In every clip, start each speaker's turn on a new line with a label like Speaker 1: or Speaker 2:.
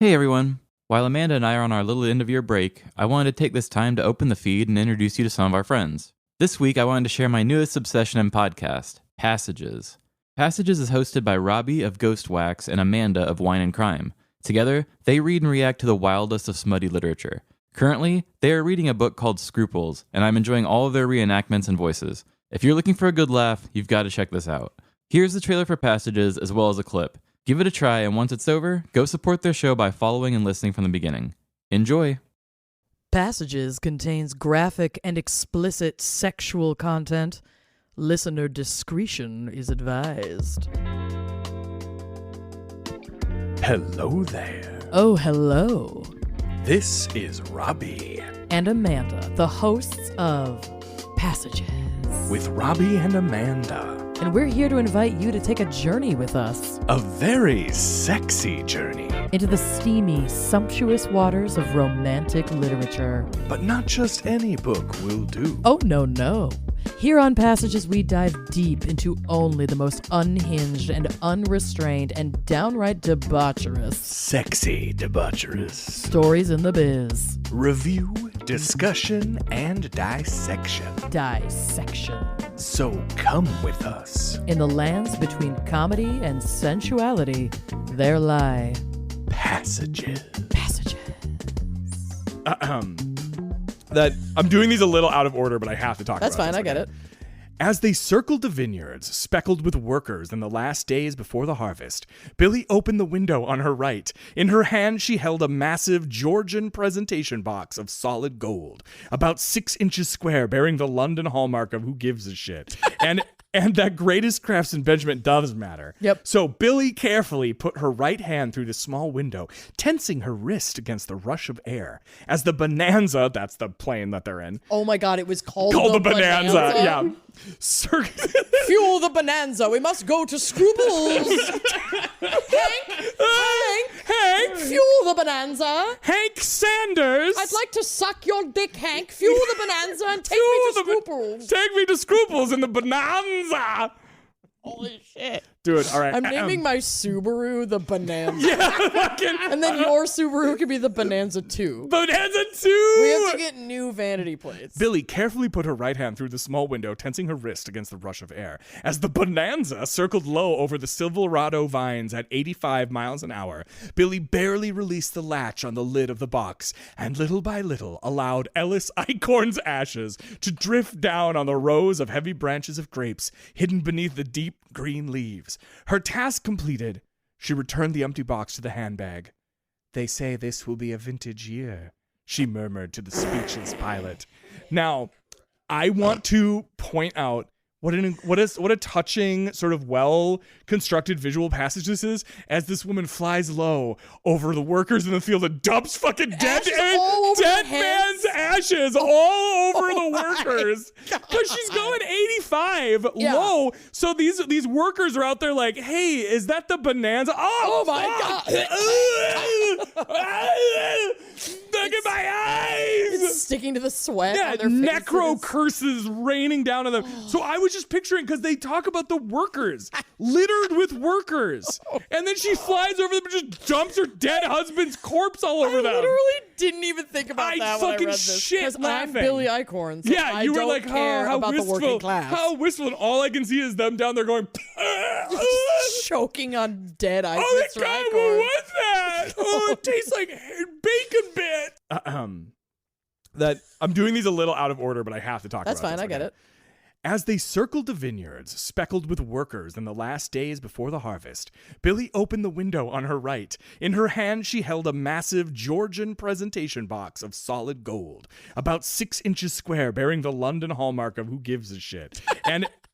Speaker 1: Hey everyone! While Amanda and I are on our little end of year break, I wanted to take this time to open the feed and introduce you to some of our friends. This week I wanted to share my newest obsession and podcast, Passages. Passages is hosted by Robbie of Ghost Wax and Amanda of Wine and Crime. Together, they read and react to the wildest of smutty literature. Currently, they are reading a book called Scruples, and I'm enjoying all of their reenactments and voices. If you're looking for a good laugh, you've got to check this out. Here's the trailer for Passages as well as a clip. Give it a try, and once it's over, go support their show by following and listening from the beginning. Enjoy!
Speaker 2: Passages contains graphic and explicit sexual content. Listener discretion is advised.
Speaker 3: Hello there.
Speaker 2: Oh, hello.
Speaker 3: This is Robbie.
Speaker 2: And Amanda, the hosts of Passages.
Speaker 3: With Robbie and Amanda.
Speaker 2: And we're here to invite you to take a journey with us.
Speaker 3: A very sexy journey.
Speaker 2: Into the steamy, sumptuous waters of romantic literature.
Speaker 3: But not just any book will do.
Speaker 2: Oh, no. Here on Passages, we dive deep into only the most unhinged and unrestrained and downright debaucherous.
Speaker 3: Sexy debaucherous.
Speaker 2: Stories in the biz.
Speaker 3: Review, discussion, and dissection.
Speaker 2: Dissection.
Speaker 3: So come with us.
Speaker 2: In the lands between comedy and sensuality, there lie
Speaker 3: Passages.
Speaker 4: That I'm doing these a little out of order, but I have to talk
Speaker 2: That's
Speaker 4: about
Speaker 2: fine,
Speaker 4: this.
Speaker 2: I get it.
Speaker 4: As they circled the vineyards, speckled with workers in the last days before the harvest, Billy opened the window on her right. In her hand, she held a massive Georgian presentation box of solid gold, about 6 inches square, bearing the London hallmark of who gives a shit. And that greatest craftsmanship does matter.
Speaker 2: Yep.
Speaker 4: So Billy carefully put her right hand through the small window, tensing her wrist against the rush of air. As the Bonanza, that's the plane that they're in.
Speaker 2: Oh my god, it was called
Speaker 4: the Bonanza. Yeah.
Speaker 2: Fuel the Bonanza. We must go to Scruples. Hank, fuel the Bonanza.
Speaker 4: Hank Sanders.
Speaker 2: I'd like to suck your dick, Hank. Fuel the Bonanza and take me to Scruples.
Speaker 4: Take me to Scruples in the Bonanza.
Speaker 2: Holy shit.
Speaker 4: Dude, all right.
Speaker 2: I'm naming my Subaru the Bonanza.
Speaker 4: Yeah,
Speaker 2: and then your Subaru could be the Bonanza 2.
Speaker 4: Bonanza 2.
Speaker 2: We have to get new vanity plates.
Speaker 4: Billy carefully put her right hand through the small window, tensing her wrist against the rush of air. As the Bonanza circled low over the Silverado vines at 85 miles an hour, Billy barely released the latch on the lid of the box, and little by little allowed Ellis Eichhorn's ashes to drift down on the rows of heavy branches of grapes hidden beneath the deep green leaves. Her task completed, she returned the empty box to the handbag. "They say this will be a vintage year," she murmured to the speechless pilot. Now, I want to point out what a touching, sort of well-constructed visual passage this is, as this woman flies low over the workers in the field and dumps fucking dead man's ashes all over the workers. Because she's going 85 low. So these workers are out there like, hey, is that the Bonanza? Oh my God. Look at my eyes.
Speaker 2: It's sticking to the sweat
Speaker 4: yeah,
Speaker 2: on their faces.
Speaker 4: Necro curses raining down on them. So I was just picturing, because they talk about the workers, littered with workers. And then she flies over them and just dumps her dead husband's corpse all over them.
Speaker 2: I literally didn't even think about that when I read this.
Speaker 4: shit
Speaker 2: Because I'm
Speaker 4: laughing.
Speaker 2: Billy Eichhorn, so
Speaker 4: Yeah, you
Speaker 2: I
Speaker 4: were
Speaker 2: don't
Speaker 4: like,
Speaker 2: care
Speaker 4: how
Speaker 2: about
Speaker 4: wistful,
Speaker 2: the working class.
Speaker 4: how wistful, and all I can see is them down there going,
Speaker 2: choking on dead ice.
Speaker 4: oh my God, what was that? Oh, it tastes like bacon bit. That I'm doing these a little out of order, but I have to talk
Speaker 2: That's
Speaker 4: about
Speaker 2: fine,
Speaker 4: this.
Speaker 2: I get it.
Speaker 4: As they circled the vineyards, speckled with workers in the last days before the harvest, Billy opened the window on her right. In her hand, she held a massive Georgian presentation box of solid gold, about 6 inches square, bearing the London hallmark of who gives a shit.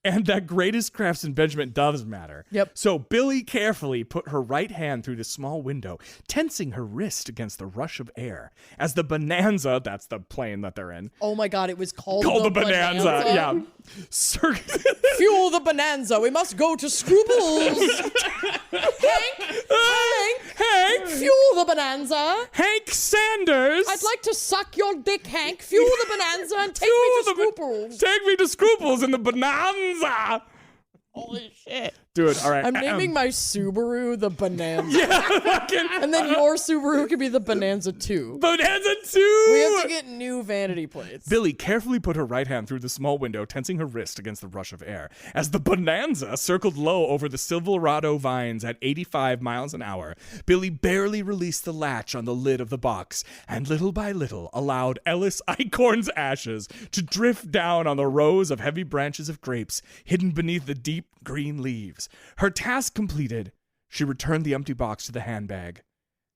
Speaker 4: And that greatest craftsmanship does matter.
Speaker 2: Yep.
Speaker 4: So Billy carefully put her right hand through the small window, tensing her wrist against the rush of air. As the Bonanza, that's the plane that they're in.
Speaker 2: Oh my God, it was called
Speaker 4: the Bonanza. Yeah.
Speaker 2: Fuel the Bonanza. We must go to Scruples. Hank, fuel the Bonanza.
Speaker 4: Hank Sanders.
Speaker 2: I'd like to suck your dick, Hank. Fuel the Bonanza and take me to Scruples.
Speaker 4: Take me to Scruples in the Bonanza.
Speaker 2: Holy shit.
Speaker 4: Dude, all right.
Speaker 2: I'm naming my Subaru the Bonanza.
Speaker 4: Yeah,
Speaker 2: And then your Subaru could be the Bonanza 2.
Speaker 4: Bonanza 2!
Speaker 2: We have to get new vanity plates.
Speaker 4: Billy carefully put her right hand through the small window, tensing her wrist against the rush of air. As the Bonanza circled low over the Silverado vines at 85 miles an hour, Billy barely released the latch on the lid of the box, and little by little allowed Ellis Eichhorn's ashes to drift down on the rows of heavy branches of grapes hidden beneath the deep green leaves. Her task completed, she returned the empty box to the handbag.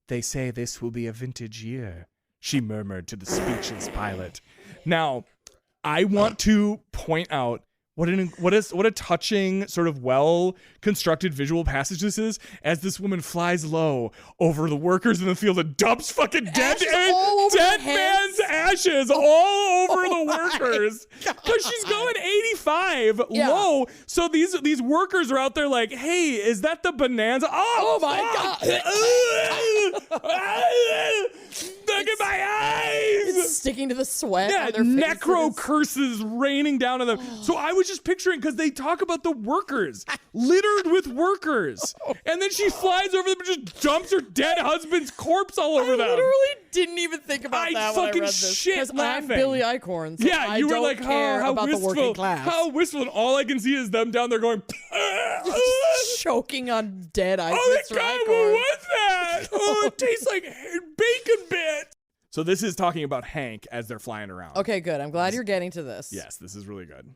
Speaker 4: "They say this will be a vintage year," she murmured to the speechless pilot. Now, I want to point out what a touching, sort of well-constructed visual passage this is, as this woman flies low over the workers in the field and dumps fucking dead man's ashes all over the workers. Because she's going 85 low. So these workers are out there like, hey, is that the Bonanza? Oh my God. Look at my eyes.
Speaker 2: It's sticking to the sweat.
Speaker 4: Yeah,
Speaker 2: on their faces.
Speaker 4: necro curses raining down on them. So I was just picturing, because they talk about the workers, littered with workers. And then she flies over them and just dumps her dead husband's corpse all over them.
Speaker 2: I literally didn't even think about that when I
Speaker 4: fucking
Speaker 2: read this.
Speaker 4: shit
Speaker 2: Because I'm
Speaker 4: laughing.
Speaker 2: Billy Eichhorn, so
Speaker 4: Yeah,
Speaker 2: I
Speaker 4: you were
Speaker 2: don't
Speaker 4: like,
Speaker 2: care
Speaker 4: how
Speaker 2: about
Speaker 4: wistful,
Speaker 2: the working class.
Speaker 4: how wistful, and all I can see is them down there going,
Speaker 2: choking on dead ice.
Speaker 4: oh
Speaker 2: Mr.
Speaker 4: my God,
Speaker 2: Eichhorn.
Speaker 4: what was that? Oh, it tastes like bacon bits. So this is talking about Hank as they're flying around.
Speaker 2: Okay, good. I'm glad you're getting to this.
Speaker 4: Yes, this is really good.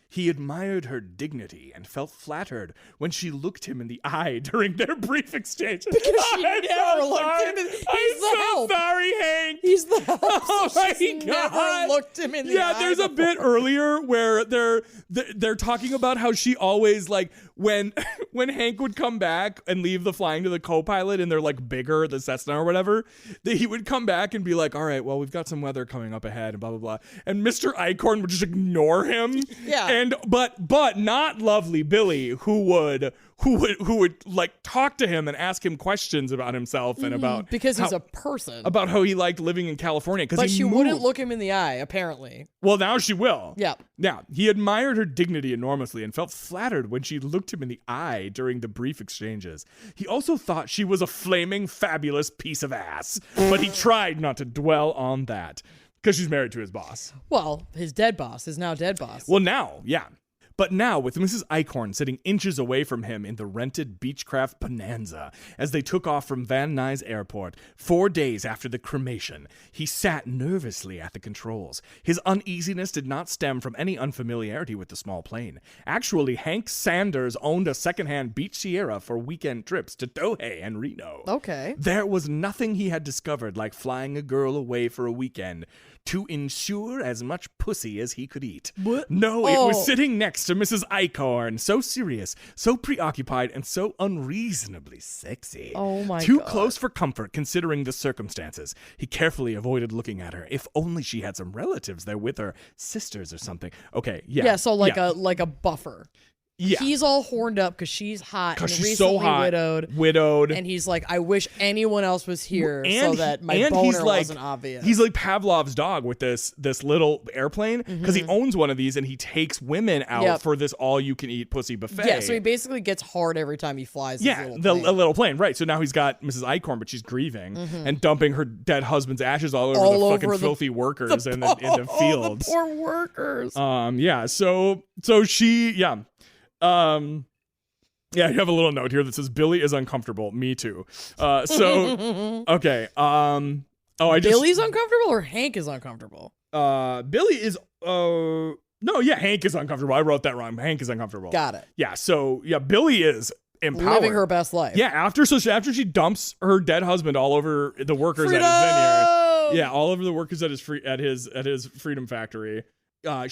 Speaker 4: He admired her dignity and felt flattered when she looked him in the eye during their brief exchange.
Speaker 2: Because she never looked him in the He's the help.
Speaker 4: Sorry, Hank.
Speaker 2: He's the help.
Speaker 4: Oh
Speaker 2: So
Speaker 4: my
Speaker 2: she's
Speaker 4: God.
Speaker 2: never looked him in the eye.
Speaker 4: Yeah, there's a bit earlier where they're talking about how she always, like, when Hank would come back and leave the flying to the co-pilot and they're like bigger, the Cessna or whatever, he would come back and be like, all right, well, we've got some weather coming up ahead and blah, blah, blah. And Mr. Eichhorn would just ignore him.
Speaker 2: Yeah.
Speaker 4: And but not lovely Billy, who would like talk to him and ask him questions about himself and about
Speaker 2: because he's a person.
Speaker 4: about how he liked living in California.
Speaker 2: But she
Speaker 4: moved.
Speaker 2: wouldn't look him in the eye, apparently.
Speaker 4: Well, now she will.
Speaker 2: Yeah.
Speaker 4: Now, he admired her dignity enormously and felt flattered when she looked him in the eye during the brief exchanges. He also thought she was a flaming, fabulous piece of ass, but he tried not to dwell on that because she's married to his boss.
Speaker 2: Well, his dead boss, his now dead boss.
Speaker 4: Well, now, yeah. But now, with Mrs. Eichhorn sitting inches away from him in the rented Beechcraft Bonanza, as they took off from Van Nuys Airport 4 days after the cremation, he sat nervously at the controls. His uneasiness did not stem from any unfamiliarity with the small plane. Actually, Hank Sanders owned a secondhand Beach Sierra for weekend trips to Dohe and Reno.
Speaker 2: Okay.
Speaker 4: There was nothing he had discovered like flying a girl away for a weekend to ensure as much pussy as he could eat.
Speaker 2: What?
Speaker 4: No, it was sitting next to Mrs. Eichhorn, so serious, so preoccupied, and so unreasonably sexy.
Speaker 2: Oh my
Speaker 4: Too
Speaker 2: God.
Speaker 4: close for comfort considering the circumstances. He carefully avoided looking at her. If only she had some relatives there with her, sisters or something. Okay, yeah.
Speaker 2: Yeah, so like a buffer.
Speaker 4: Yeah.
Speaker 2: He's all horned up because she's hot and
Speaker 4: Because she's
Speaker 2: recently
Speaker 4: so hot.
Speaker 2: widowed. And he's like, I wish anyone else was here so that my boner wasn't obvious.
Speaker 4: He's like Pavlov's dog with this little airplane because he owns one of these and he takes women out for this all-you-can-eat pussy buffet.
Speaker 2: Yeah, so he basically gets hard every time he flies.
Speaker 4: Yeah,
Speaker 2: his
Speaker 4: a
Speaker 2: little
Speaker 4: little plane, right. So now he's got Mrs. Eichhorn, but she's grieving and dumping her dead husband's ashes all over the fucking filthy workers in the fields.
Speaker 2: The poor workers.
Speaker 4: Yeah, so she, yeah. Yeah, you have a little note here that says Billy is uncomfortable. Me too. Okay.
Speaker 2: Billy's uncomfortable or Hank is uncomfortable?
Speaker 4: Billy is no, yeah, Hank is uncomfortable. I wrote that wrong. Hank is uncomfortable.
Speaker 2: Got it.
Speaker 4: Yeah, so yeah, Billy is empowered.
Speaker 2: Living her best life.
Speaker 4: Yeah, after she dumps her dead husband all over the workers
Speaker 2: Freedom!
Speaker 4: at his vineyard. Yeah, all over the workers at his Freedom Factory. Hank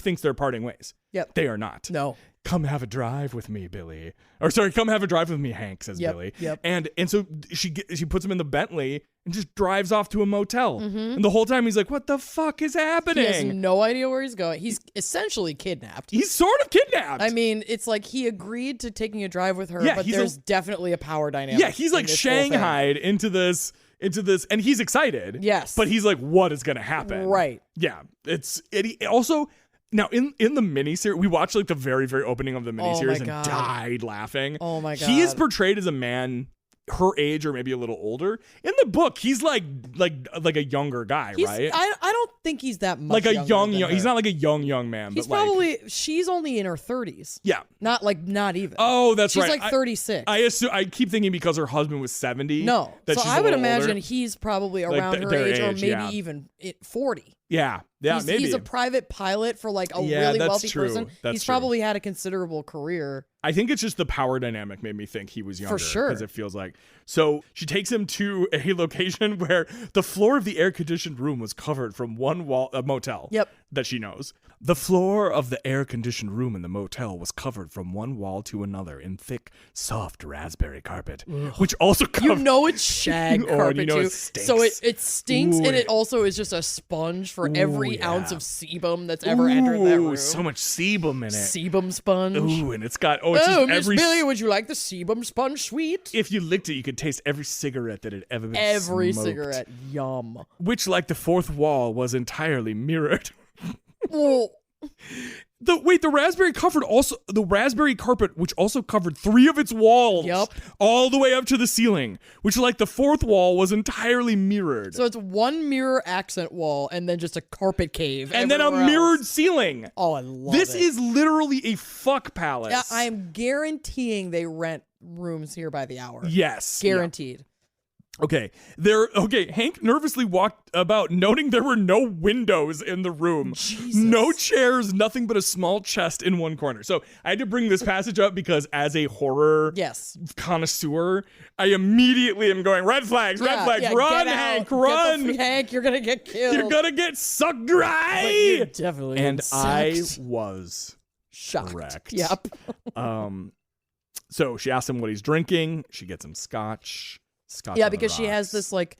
Speaker 4: thinks they're parting ways.
Speaker 2: Yep.
Speaker 4: They are not.
Speaker 2: No.
Speaker 4: Come have a drive with me, Billy. Or sorry, come have a drive with me, Hank, says Billy.
Speaker 2: Yep.
Speaker 4: And so she puts him in the Bentley and just drives off to a motel. And the whole time he's like, what the fuck is happening?
Speaker 2: He has no idea where he's going. He's essentially kidnapped.
Speaker 4: He's sort of kidnapped.
Speaker 2: I mean, it's like he agreed to taking a drive with her,
Speaker 4: Yeah,
Speaker 2: but
Speaker 4: he's
Speaker 2: definitely definitely a power dynamic.
Speaker 4: Yeah, he's like shanghaied into this, and he's excited.
Speaker 2: Yes.
Speaker 4: But he's like, what is going to happen?
Speaker 2: Right.
Speaker 4: Yeah. Also, Now, in the miniseries, we watched like the very, very opening of the miniseries and
Speaker 2: God.
Speaker 4: died laughing.
Speaker 2: Oh my God.
Speaker 4: He is portrayed as a man her age or maybe a little older. In the book, he's like a younger guy, right?
Speaker 2: I don't think he's that much
Speaker 4: Like a
Speaker 2: younger
Speaker 4: young.
Speaker 2: than
Speaker 4: He's
Speaker 2: her.
Speaker 4: not like a young man.
Speaker 2: He's
Speaker 4: but like,
Speaker 2: probably, she's only in her 30s.
Speaker 4: yeah.
Speaker 2: Not even.
Speaker 4: Oh, that's
Speaker 2: she's
Speaker 4: right.
Speaker 2: like 36.
Speaker 4: I keep thinking because her husband was 70.
Speaker 2: No.
Speaker 4: that
Speaker 2: So
Speaker 4: she's
Speaker 2: I
Speaker 4: a
Speaker 2: would
Speaker 4: little
Speaker 2: imagine
Speaker 4: older.
Speaker 2: he's probably
Speaker 4: Like
Speaker 2: around her
Speaker 4: their
Speaker 2: age, or
Speaker 4: age,
Speaker 2: maybe
Speaker 4: yeah.
Speaker 2: even 40.
Speaker 4: Yeah, maybe.
Speaker 2: He's a private pilot for like a
Speaker 4: Yeah,
Speaker 2: really
Speaker 4: that's
Speaker 2: wealthy
Speaker 4: true.
Speaker 2: person.
Speaker 4: That's
Speaker 2: He's
Speaker 4: true.
Speaker 2: probably had a considerable career.
Speaker 4: I think it's just the power dynamic made me think he was younger.
Speaker 2: sure.
Speaker 4: Because it feels like. So she takes him to a location where the floor of the air-conditioned room was covered from one wall, a motel.
Speaker 2: Yep.
Speaker 4: That she knows. The floor of the air-conditioned room in the motel was covered from one wall to another in thick, soft raspberry carpet, which also covered.
Speaker 2: You know it's shag
Speaker 4: Oh, and
Speaker 2: carpet
Speaker 4: you know
Speaker 2: too.
Speaker 4: it stinks.
Speaker 2: So it stinks,
Speaker 4: Ooh,
Speaker 2: and it also is just a sponge for every
Speaker 4: yeah.
Speaker 2: ounce of sebum that's ever entered that room.
Speaker 4: So much sebum in it.
Speaker 2: Sebum sponge.
Speaker 4: Ooh, and it's got it's just
Speaker 2: Miss
Speaker 4: every.
Speaker 2: Billy, would you like the sebum sponge sweet?
Speaker 4: If you licked it, you could taste every cigarette that had ever been
Speaker 2: Every
Speaker 4: smoked.
Speaker 2: cigarette. Yum.
Speaker 4: Which, like the fourth wall, was entirely mirrored.
Speaker 2: Oh,
Speaker 4: The raspberry carpet, which also covered 3 of its walls,
Speaker 2: Yup.
Speaker 4: all the way up to the ceiling, which, like the fourth wall, was entirely mirrored,
Speaker 2: so it's one mirror accent wall and then just a carpet cave.
Speaker 4: and then a
Speaker 2: everywhere
Speaker 4: mirrored
Speaker 2: else.
Speaker 4: ceiling.
Speaker 2: Oh, I love
Speaker 4: This
Speaker 2: it.
Speaker 4: is literally a fuck palace.
Speaker 2: Yeah, I'm guaranteeing they rent rooms here by the hour.
Speaker 4: Yes,
Speaker 2: Guaranteed.
Speaker 4: Okay. Hank nervously walked about, noting there were no windows in the room.
Speaker 2: Jesus.
Speaker 4: No chairs, nothing but a small chest in one corner. So I had to bring this passage up because as a horror
Speaker 2: Yes.
Speaker 4: connoisseur, I immediately am going, red flags, run,
Speaker 2: get
Speaker 4: Hank,
Speaker 2: out.
Speaker 4: run.
Speaker 2: Get the Hank, you're gonna get killed.
Speaker 4: You're gonna get sucked
Speaker 2: You're
Speaker 4: dry.
Speaker 2: definitely
Speaker 4: And I
Speaker 2: sucked.
Speaker 4: was
Speaker 2: Shocked.
Speaker 4: correct.
Speaker 2: Yep.
Speaker 4: So she asks him what he's drinking. She gets him scotch. Scotch
Speaker 2: Yeah,
Speaker 4: on the
Speaker 2: because she has
Speaker 4: rocks.
Speaker 2: this like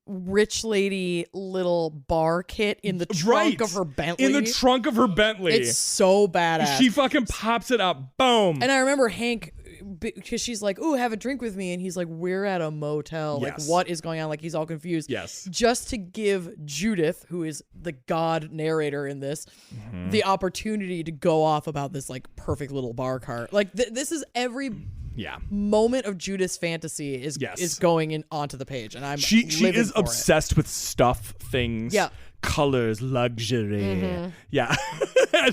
Speaker 2: rich lady little bar kit in the trunk of her Bentley.
Speaker 4: In the trunk of her Bentley.
Speaker 2: It's so badass.
Speaker 4: She fucking pops it out. Boom.
Speaker 2: And I remember Hank, because she's like, "Ooh, have a drink with me," and he's like, "We're at a motel.
Speaker 4: Yes.
Speaker 2: Like, what is going on?" Like, he's all confused.
Speaker 4: Yes.
Speaker 2: Just to give Judith, who is the god narrator in this,
Speaker 4: Mm-hmm.
Speaker 2: the opportunity to go off about this like perfect little bar cart. Like, this is every
Speaker 4: Yeah.
Speaker 2: moment of Judith's fantasy is going in onto the page, and I'm
Speaker 4: She
Speaker 2: living
Speaker 4: is
Speaker 2: for it.
Speaker 4: obsessed with stuff, things,
Speaker 2: Yeah.
Speaker 4: colors, luxury.
Speaker 2: Mm-hmm.
Speaker 4: Yeah.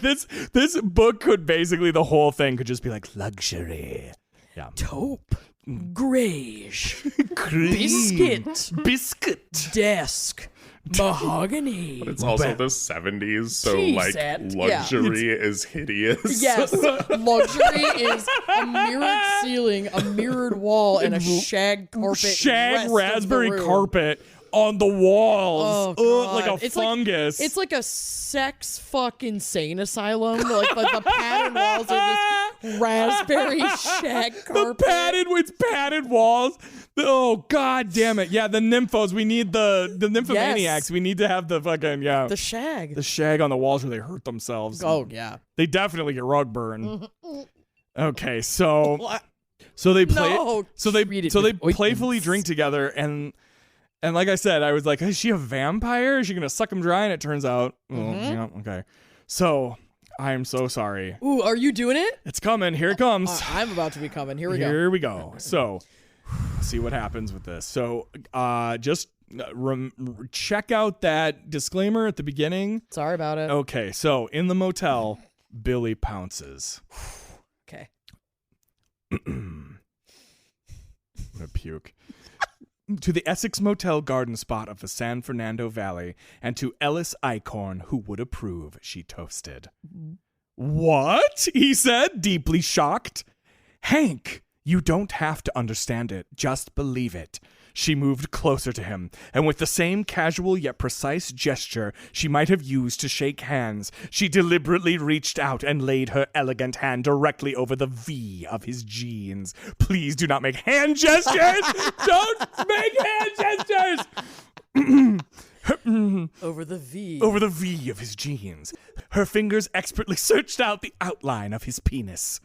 Speaker 4: this book could basically, the whole thing could just be like luxury. Yeah.
Speaker 2: Taupe, greige,
Speaker 4: Cream. Biscuit.
Speaker 2: desk, mahogany.
Speaker 5: It's also the 70s, so
Speaker 2: Tea
Speaker 5: like
Speaker 2: set. Yeah.
Speaker 5: luxury is hideous.
Speaker 2: Yes, luxury is a mirrored ceiling, a mirrored wall, and a shag carpet.
Speaker 4: Shag
Speaker 2: rest of the
Speaker 4: raspberry
Speaker 2: room.
Speaker 4: carpet on the walls.
Speaker 2: Oh,
Speaker 4: Ugh, like
Speaker 2: God.
Speaker 4: a
Speaker 2: It's
Speaker 4: fungus.
Speaker 2: It's like a sex fuck insane asylum. Like the pattern walls are just raspberry shag carpet.
Speaker 4: It's padded walls. Oh, god damn it. Yeah, the nymphos. We need the nymphomaniacs.
Speaker 2: Yes.
Speaker 4: We need to have the fucking,
Speaker 2: The shag.
Speaker 4: the shag on the walls where they hurt themselves.
Speaker 2: Oh yeah.
Speaker 4: They definitely get rug burn. Okay, so they play
Speaker 2: No, treat it
Speaker 4: so they
Speaker 2: with
Speaker 4: playfully
Speaker 2: ointments.
Speaker 4: drink together, and like I said, I was like, is she a vampire? Is she gonna suck him dry? And it turns out, yeah, okay. So I'm so sorry.
Speaker 2: Ooh, are you doing it?
Speaker 4: It's coming. Here it comes.
Speaker 2: I'm about to be coming. Here we go.
Speaker 4: Here we go. So, see what happens with this. So, just check out that disclaimer at the beginning.
Speaker 2: Sorry about it.
Speaker 4: Okay, so in the motel, Billy pounces.
Speaker 2: Okay.
Speaker 4: I'm gonna puke. To the Essex Motel garden spot of the San Fernando Valley, and to Ellis Eichhorn, who would approve, she toasted. What? He said, deeply shocked. Hank, you don't have to understand it. Just believe it. She moved closer to him, and with the same casual yet precise gesture she might have used to shake hands, she deliberately reached out and laid her elegant hand directly over the V of his jeans. Please do not make hand gestures! Don't make hand gestures!
Speaker 2: Over the V.
Speaker 4: Over the V of his jeans. Her fingers expertly searched out the outline of his penis.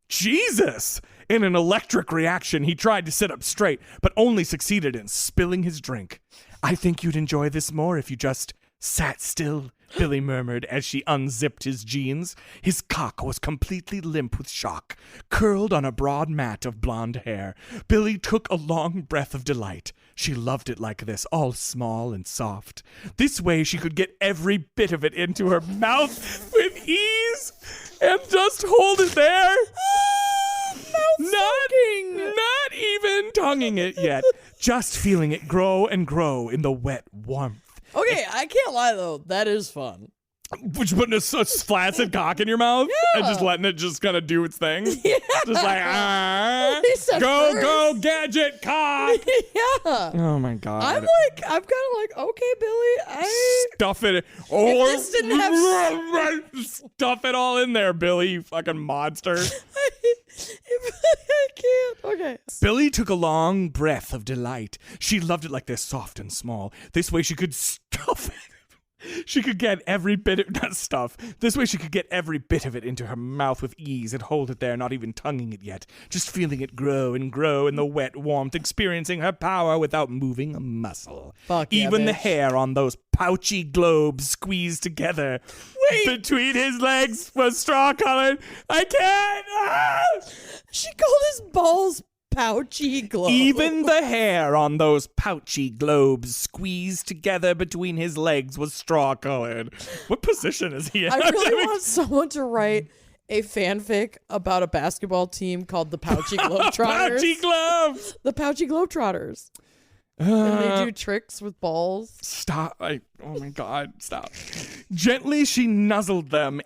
Speaker 4: Jesus! In an electric reaction, he tried to sit up straight, but only succeeded in spilling his drink. I think you'd enjoy this more if you just sat still Billy murmured as she unzipped his jeans. His cock was completely limp with shock, curled on a broad mat of blonde hair. Billy took a long breath of delight. She loved it like this, all small and soft. This way she could get every bit of it into her mouth with ease and just hold it there. Not even tonguing it yet, just feeling it grow and grow in the wet warmth.
Speaker 2: Okay, I can't lie though. That is fun.
Speaker 4: Which putting a flaccid cock in your mouth and just letting it just kind of do its thing.
Speaker 2: Yeah.
Speaker 4: Just like, go, gadget cock.
Speaker 2: Yeah.
Speaker 4: Oh my God.
Speaker 2: I'm kind of like, okay, Billy,
Speaker 4: Stuff it.
Speaker 2: If this didn't have
Speaker 4: Stuff it all in there, Billy, you fucking monster.
Speaker 2: I can't. Okay.
Speaker 4: Billy took a long breath of delight. She loved it like this, soft and small. This way she could stuff it. She could get every bit of not stuff. This way she could get every bit of it into her mouth with ease and hold it there, not even tonguing it yet, just feeling it grow and grow in the wet warmth, experiencing her power without moving a muscle.
Speaker 2: Fuck yeah,
Speaker 4: Even the
Speaker 2: bitch.
Speaker 4: hair on those pouchy globes squeezed together. Between his legs was straw-colored. I can't!
Speaker 2: She called his balls pouchy glow.
Speaker 4: Even the hair on those pouchy globes squeezed together between his legs was straw-colored. What position is he in?
Speaker 2: I really want someone to write a fanfic about a basketball team called the Pouchy Globetrotters.
Speaker 4: Pouchy globes!
Speaker 2: The Pouchy Globetrotters. And they do tricks with balls.
Speaker 4: Stop. Oh my God, stop. Gently she nuzzled them,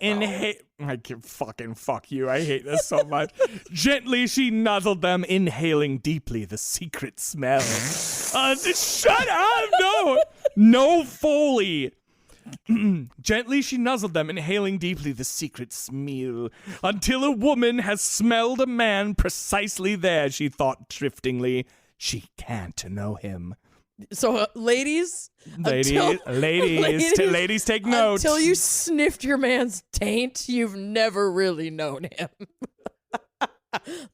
Speaker 4: I can fucking fuck you. I hate this so much. Gently she nuzzled them, inhaling deeply the secret smell. Shut up! No Foley. Gently she nuzzled them, inhaling deeply the secret smell. Until a woman has smelled a man precisely there, she thought driftingly. She can't know him.
Speaker 2: So, ladies,
Speaker 4: Ladies, take note.
Speaker 2: Until you sniffed your man's taint, you've never really known him.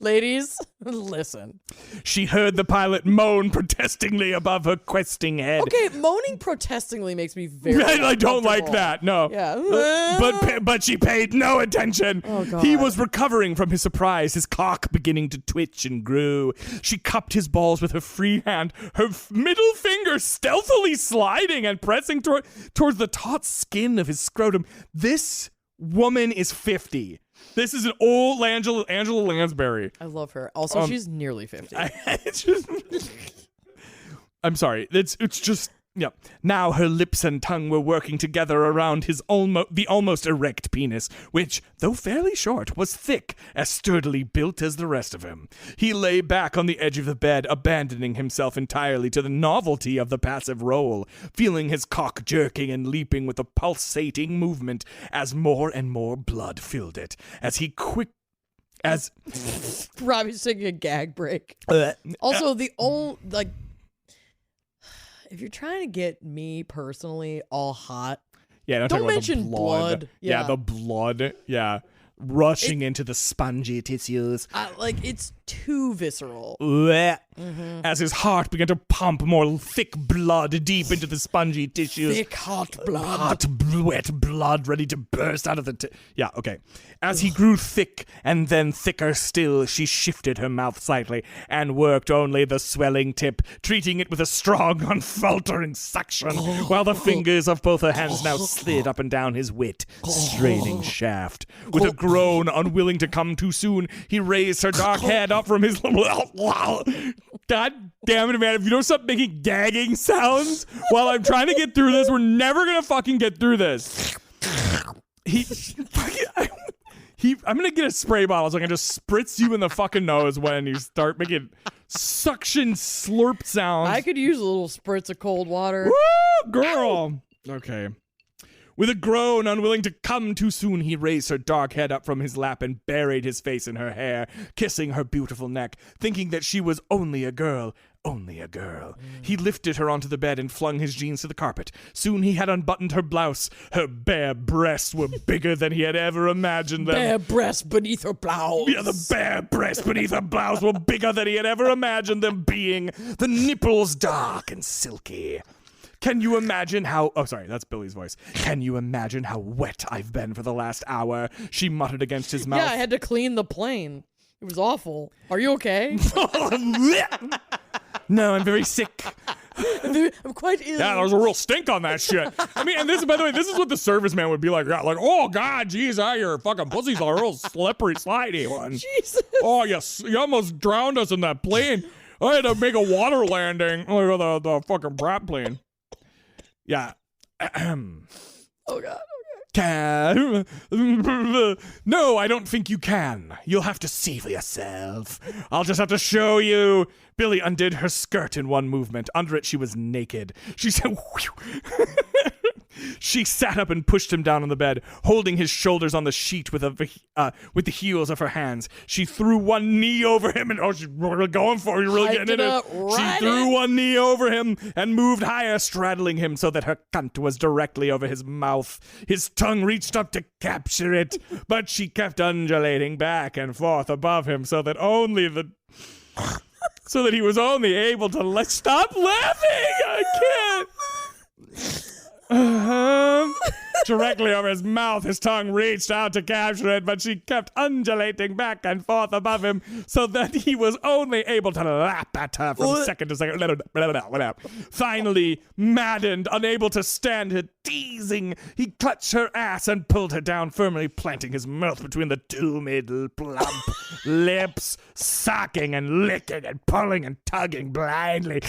Speaker 2: Ladies, listen.
Speaker 4: She heard the pilot moan protestingly above her questing head.
Speaker 2: Okay, moaning protestingly makes me very
Speaker 4: I don't like
Speaker 2: uncomfortable.
Speaker 4: that. No.
Speaker 2: Yeah.
Speaker 4: But she paid no attention.
Speaker 2: Oh, God.
Speaker 4: He was recovering from his surprise, his cock beginning to twitch and grew. She cupped his balls with her free hand, her middle finger stealthily sliding and pressing towards the taut skin of his scrotum. This woman is 50. This is an old Angela Lansbury.
Speaker 2: I love her. Also, she's nearly 50.
Speaker 4: I'm sorry. It's just. Yeah. Now her lips and tongue were working together around his almost erect penis, which, though fairly short, was thick, as sturdily built as the rest of him. He lay back on the edge of the bed, abandoning himself entirely to the novelty of the passive role, feeling his cock jerking and leaping with a pulsating movement as more and more blood filled it.
Speaker 2: Robbie's taking a gag break. Also, if you're trying to get me personally all hot,
Speaker 4: don't
Speaker 2: mention blood.
Speaker 4: Yeah, the blood. Yeah. Rushing into the spongy tissues.
Speaker 2: It's too visceral.
Speaker 4: As his heart began to pump more thick blood deep into the spongy tissues.
Speaker 2: Thick, hot blood.
Speaker 4: Hot, wet blood ready to burst out of the... Yeah, okay. As he grew thick and then thicker still, she shifted her mouth slightly and worked only the swelling tip, treating it with a strong, unfaltering suction, while the fingers of both her hands now slid up and down his wet, straining shaft. With a groan, unwilling to come too soon, he raised her dark head up from his... God damn it, man. If you don't stop making gagging sounds while I'm trying to get through this, we're never going to fucking get through this. I'm going to get a spray bottle so I can just spritz you in the fucking nose when you start making suction slurp sounds.
Speaker 2: I could use a little spritz of cold water.
Speaker 4: Woo, girl. Okay. With a groan, unwilling to come too soon, he raised her dark head up from his lap and buried his face in her hair, kissing her beautiful neck, thinking that she was only a girl. Only a girl. He lifted her onto the bed and flung his jeans to the carpet. Soon he had unbuttoned her blouse. Her bare breasts were bigger than he had ever imagined them.
Speaker 2: Bare breasts beneath her blouse.
Speaker 4: Yeah, the bare breasts beneath her blouse were bigger than he had ever imagined them being. The nipples dark and silky. Can you imagine how... Oh, sorry, that's Billy's voice. Can you imagine how wet I've been for the last hour? She muttered against his mouth.
Speaker 2: Yeah, I had to clean the plane. It was awful. Are you okay?
Speaker 4: No, I'm very sick.
Speaker 2: I'm quite ill.
Speaker 4: Yeah, there was a real stink on that shit. I mean, and this, by the way, this is what the serviceman would be like. Yeah, like, oh, God, geez, your fucking pussy's a real slippery, slidey one.
Speaker 2: Jesus.
Speaker 4: Oh, you almost drowned us in that plane. I had to make a water landing. Look at the fucking brat plane. Yeah.
Speaker 2: Oh, God.
Speaker 4: Can. No, I don't think you can. You'll have to see for yourself. I'll just have to show you. Billy undid her skirt in one movement. Under it, she was naked. She said, She sat up and pushed him down on the bed, holding his shoulders on the sheet with the heels of her hands. She threw one knee over him, and she's really going for it. You're really getting in it. She threw one knee over him and moved higher, straddling him so that her cunt was directly over his mouth. His tongue reached up to capture it, but she kept undulating back and forth above him so that he was only able to stop laughing. I can't. Directly over his mouth, his tongue reached out to capture it, but she kept undulating back and forth above him so that he was only able to lap at her from second to second. Finally, maddened, unable to stand her teasing, he clutched her ass and pulled her down firmly, planting his mouth between the two middle plump lips, sucking and licking and pulling and tugging blindly.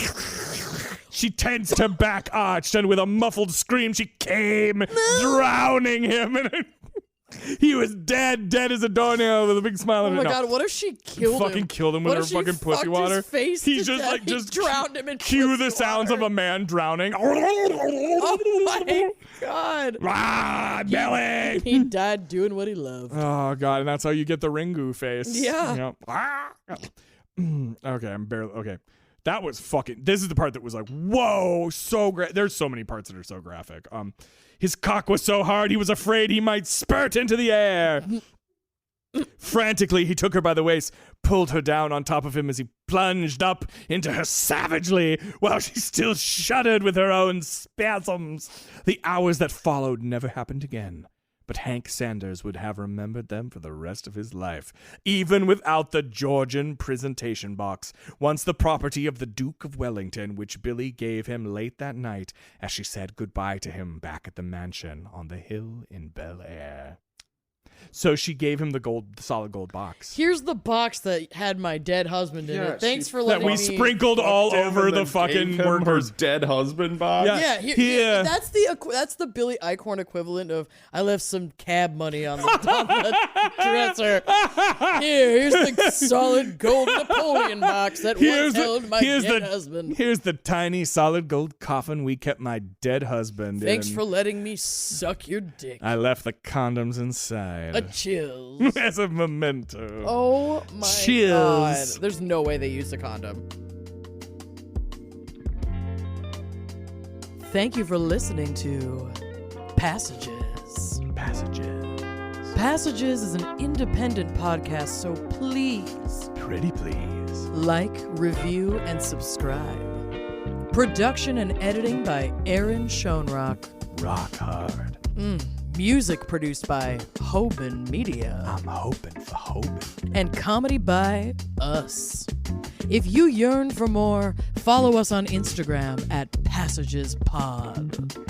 Speaker 4: She tensed her back arched, and with a muffled scream, she came, drowning him. And he was dead as a doornail with a big smile on
Speaker 2: Oh
Speaker 4: her
Speaker 2: my
Speaker 4: mouth.
Speaker 2: God, what if she killed him?
Speaker 4: Fucking killed him with her fucking pussy water.
Speaker 2: His face
Speaker 4: He's
Speaker 2: to
Speaker 4: just
Speaker 2: death. He drowned him in
Speaker 4: cue
Speaker 2: pussy
Speaker 4: the sounds
Speaker 2: water.
Speaker 4: of a man drowning.
Speaker 2: Oh my God.
Speaker 4: Ah, Billy!
Speaker 2: He died doing what he loved.
Speaker 4: Oh, God, and that's how you get the Ringu face.
Speaker 2: Yeah.
Speaker 4: Okay, I'm barely... Okay. That was fucking... This is the part that was like, whoa, so great. There's so many parts that are so graphic. His cock was so hard, he was afraid he might spurt into the air. Frantically, he took her by the waist, pulled her down on top of him as he plunged up into her savagely, while she still shuddered with her own spasms. The hours that followed never happened again. But Hank Sanders would have remembered them for the rest of his life, even without the Georgian presentation box, once the property of the Duke of Wellington, which Billy gave him late that night as she said goodbye to him back at the mansion on the hill in Bel Air. So she gave him the solid gold box.
Speaker 2: Here's the box that had my dead husband in it. Thanks for
Speaker 4: that
Speaker 2: letting
Speaker 4: we
Speaker 2: me...
Speaker 4: sprinkled all over the fucking workers.
Speaker 5: Her dead husband box.
Speaker 2: Yeah, that's the Billy Eichhorn equivalent of I left some cab money on the dresser. Here's the solid gold Napoleon box that once held my dead husband.
Speaker 4: Here's the tiny solid gold coffin we kept my dead husband in.
Speaker 2: Thanks for letting me suck your dick.
Speaker 4: I left the condoms inside.
Speaker 2: Chills.
Speaker 4: As a memento.
Speaker 2: Oh my
Speaker 4: Chills.
Speaker 2: God. There's no way they used a condom. Thank you for listening to Passages. Passages is an independent podcast, so please,
Speaker 3: Pretty please.
Speaker 2: like, review, and subscribe. Production and editing by Aaron Schoenrock.
Speaker 3: Rock hard.
Speaker 2: Music produced by Hoban Media.
Speaker 3: I'm hoping for Hoban.
Speaker 2: And comedy by us. If you yearn for more, follow us on Instagram at PassagesPod.